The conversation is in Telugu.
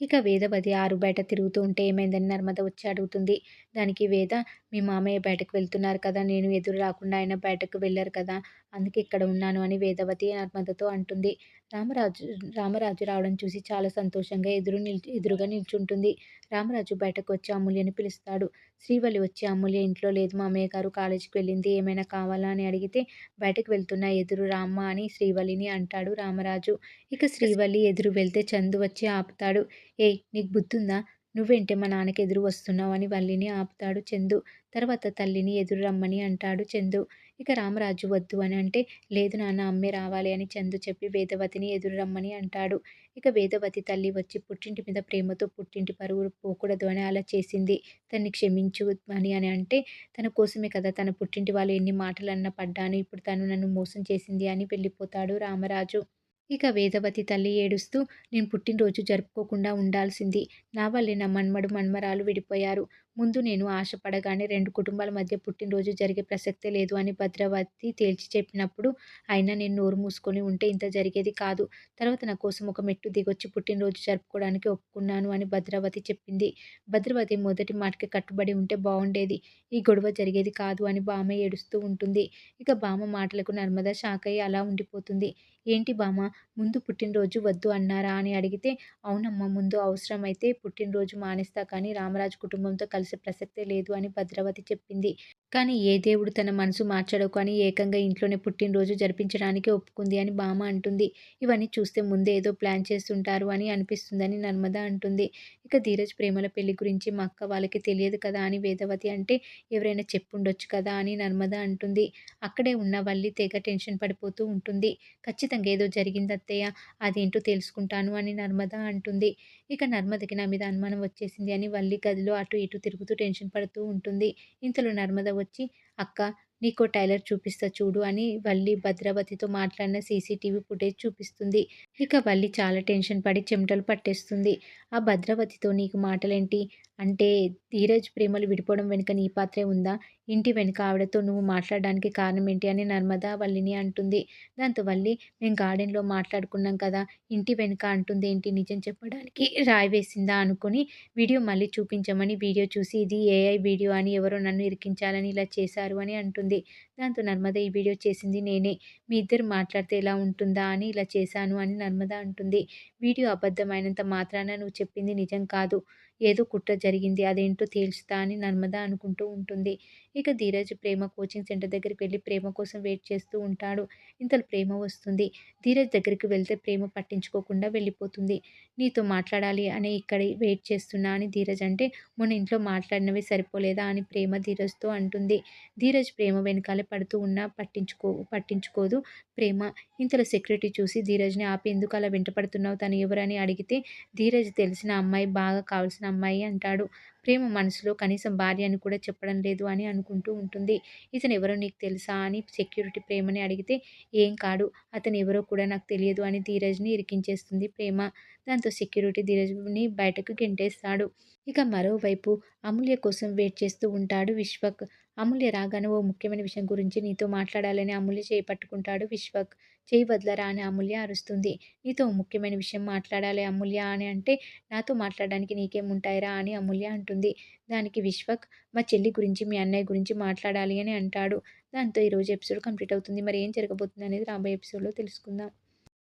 ఇక వేదవతి ఆరు బయట తిరుగుతూ ఉంటే ఏమైందని నర్మద వచ్చి అడుగుతుంది. దానికి వేద, మీ మామయ్య బయటకు వెళ్తున్నారు కదా! నేను ఎదురు రాకుండా ఆయన బయటకు వెళ్లరు కదా! అందుకే ఇక్కడ ఉన్నాను అని వేదవతి నర్మదతో అంటుంది. రామరాజు రామరాజు రావడం చూసి చాలా సంతోషంగా ఎదురుగా నిల్చుంటుంది. రామరాజు బయటకు వచ్చి అమూల్యని పిలుస్తాడు. శ్రీవల్లి వచ్చి, అమూల్య ఇంట్లో లేదు మామయ్య గారు కాలేజీకి వెళ్ళింది. ఏమైనా కావాలా అని అడిగితే, బయటకు వెళ్తున్నా ఎదురు రామ్మా అని శ్రీవల్లిని అంటాడు రామరాజు. ఇక శ్రీవల్లి ఎదురు వెళ్తే చందు వచ్చి ఆపుతాడు. ఏయ్! నీకు బుద్ధుందా? నువ్వేంటే మా నాన్నకి ఎదురు వస్తున్నావు అని వల్లిని ఆపుతాడు చందు. తర్వాత తల్లిని ఎదురు రమ్మని అంటాడు చందు. ఇక రామరాజు వద్దు అని అంటే, లేదు నాన్న అమ్మే రావాలి అని చందు చెప్పి వేదవతిని ఎదురు రమ్మని అంటాడు. ఇక వేదవతి తల్లి వచ్చి పుట్టింటి మీద ప్రేమతో పుట్టింటి పరువు పోకూడదు అని అలా చేసింది. తన్ని క్షమించు అని అంటే, తన కోసమే కదా తన పుట్టింటి వాళ్ళు ఎన్ని మాటలన్నా పడ్డాను. ఇప్పుడు తను నన్ను మోసం చేసింది అని వెళ్ళిపోతాడు రామరాజు. ఇక వేదవతి తల్లి ఏడుస్తూ, నేను పుట్టినరోజు జరుపుకోకుండా ఉండాల్సింది. నా వల్లే నా మనుమడు, మనుమరాలు విడిపోయారు. ముందు నేను ఆశపడగానే 2 కుటుంబాల మధ్య పుట్టినరోజు జరిగే ప్రసక్తే లేదు అని భద్రావతి తేల్చి చెప్పినప్పుడు, అయినా నేను నోరు మూసుకొని ఉంటే ఇంత జరిగేది కాదు. తర్వాత నా కోసం ఒక మెట్టు దిగొచ్చి పుట్టినరోజు జరుపుకోవడానికి ఒప్పుకున్నాను అని భద్రావతి చెప్పింది. భద్రావతి మొదటి మాటకి కట్టుబడి ఉంటే బావుండేది. ఈ గొడవ జరిగేది కాదు అని బామ్మ ఏడుస్తూ ఉంటుంది. ఇక బామ్మ మాటలకు నర్మద షాకయ్యి అలా ఉండిపోతుంది. ఏంటి బామ్మ, ముందు పుట్టినరోజు వద్దు అన్నారా అని అడిగితే, అవునమ్మా, ముందు అవసరమైతే పుట్టినరోజు మానేస్తా కానీ రామరాజు కుటుంబంతో కలిసే ప్రసక్తే లేదు అని భద్రావతి చెప్పింది. కానీ ఏ దేవుడు తన మనసు మార్చడో కానీ ఏకంగా ఇంట్లోనే పుట్టినరోజు జరిపించడానికి ఒప్పుకుంది అని బామ్మ అంటుంది. ఇవన్నీ చూస్తే ముందే ఏదో ప్లాన్ చేస్తుంటారు అని అనిపిస్తుందని నర్మద అంటుంది. ఇక ధీరజ్ ప్రేమల పెళ్లి గురించి మా అక్క వాళ్ళకి తెలియదు కదా అని వేదవతి అంటే, ఎవరైనా చెప్పుండొచ్చు కదా అని నర్మద అంటుంది. అక్కడే ఉన్న వల్లి తెగ టెన్షన్ పడిపోతూ ఉంటుంది. ఖచ్చితంగా ఏదో జరిగిందత్తయ్య, అదేంటో తెలుసుకుంటాను అని నర్మద అంటుంది. ఇక నర్మదకి నా మీద అనుమానం వచ్చేసింది అని వల్లి గదిలో అటు ఇటు తిరుగుతూ టెన్షన్ పడుతూ ఉంటుంది. ఇంతలో నర్మద వచ్చి, అక్క, నీకో టైలర్ చూపిస్తా చూడు అని వల్లి భద్రావతితో మాట్లాడిన సీసీటీవీ ఫుటేజ్ చూపిస్తుంది. ఇక వల్లి చాలా టెన్షన్ పడి చెమటలు పట్టేస్తుంది. ఆ భద్రావతితో నీకు మాటలేంటి? అంటే ధీరజ్ ప్రేమలు విడిపోవడం వెనుక నీ పాత్రే ఉందా? ఇంటి వెనుక ఆవిడతో నువ్వు మాట్లాడడానికి కారణం ఏంటి అని నర్మద వల్లిని అంటుంది. దాంతో వల్లి, మేము గార్డెన్‌లో మాట్లాడుకున్నాం కదా! ఇంటి వెనుక అంటుందేంటి, నిజం చెప్పడానికి రాయి వేసిందా అనుకుని వీడియో మళ్ళీ చూపించమని వీడియో చూసి ఇది ఏఐ వీడియో అని ఎవరో నన్ను ఇరికించాలని ఇలా చేశారు అని అంటుంది. దాంతో నర్మద, ఈ వీడియో చేసింది నేనే. మీ ఇద్దరు మాట్లాడితే ఎలా ఉంటుందా అని ఇలా చేశాను అని నర్మద అంటుంది. వీడియో అబద్ధమైనంత మాత్రాన నువ్వు చెప్పింది నిజం కాదు. ఏదో కుట్ర జరిగింది. అదేంటో తేల్చుతా అని నర్మద అనుకుంటూ ఉంటుంది. ఇక ధీరజ్ ప్రేమ కోచింగ్ సెంటర్ దగ్గరికి వెళ్లి ప్రేమ కోసం వెయిట్ చేస్తూ ఉంటాడు. ఇంతలో ప్రేమ వస్తుంది. ధీరజ్ దగ్గరికి వెళ్తే ప్రేమ పట్టించుకోకుండా వెళ్ళిపోతుంది. నీతో మాట్లాడాలి అని ఇక్కడ వెయిట్ చేస్తున్నా అని ధీరజ్ అంటే, మొన్న ఇంట్లో మాట్లాడినవి సరిపోలేదా అని ప్రేమ ధీరజ్‌తో అంటుంది. ధీరజ్ ప్రేమ వెనకాలే పడుతూ ఉన్నా పట్టించుకోదు ప్రేమ. ఇంతలో సెక్యూరిటీ చూసి ధీరజ్‌ని ఆపి, ఎందుకు అలా వెంటపడుతున్నావు, తను ఎవరని అడిగితే, ధీరజ్ తెలిసిన అమ్మాయి, బాగా కావాల్సిన అమ్మాయి అంటాడు. ప్రేమ మనసులో కనీసం భార్య అని కూడా చెప్పడం లేదు అని అనుకుంటూ ఉంటుంది. ఇతను ఎవరో నీకు తెలుసా అని సెక్యూరిటీ ప్రేమని అడిగితే, ఏం కాడు, అతను ఎవరో కూడా నాకు తెలియదు అని ధీరజ్‌ని ఇరికించేస్తుంది ప్రేమ. దాంతో సెక్యూరిటీ ధీరజ్‌ని బయటకు గెంటేస్తాడు. ఇక మరోవైపు అమూల్య కోసం వెయిట్ చేస్తూ ఉంటాడు విశ్వక్. అమూల్య రాగానే ఓ ముఖ్యమైన విషయం గురించి నీతో మాట్లాడాలని అమూల్య చేయి పట్టుకుంటాడు విశ్వక్. చేయి వదలరా అని అమూల్య అరుస్తుంది. నీతో ఓ ముఖ్యమైన విషయం మాట్లాడాలి అమూల్య అని అంటే, నాతో మాట్లాడడానికి నీకేముంటాయిరా అని అమూల్య అంటుంది. దానికి విశ్వక్, మా చెల్లి గురించి, మీ అన్నయ్య గురించి మాట్లాడాలి అని అంటాడు. దాంతో ఈరోజు ఎపిసోడ్ కంప్లీట్ అవుతుంది. మరి ఏం జరగబోతుంది అనేది రాబోయే ఎపిసోడ్‌లో తెలుసుకుందాం.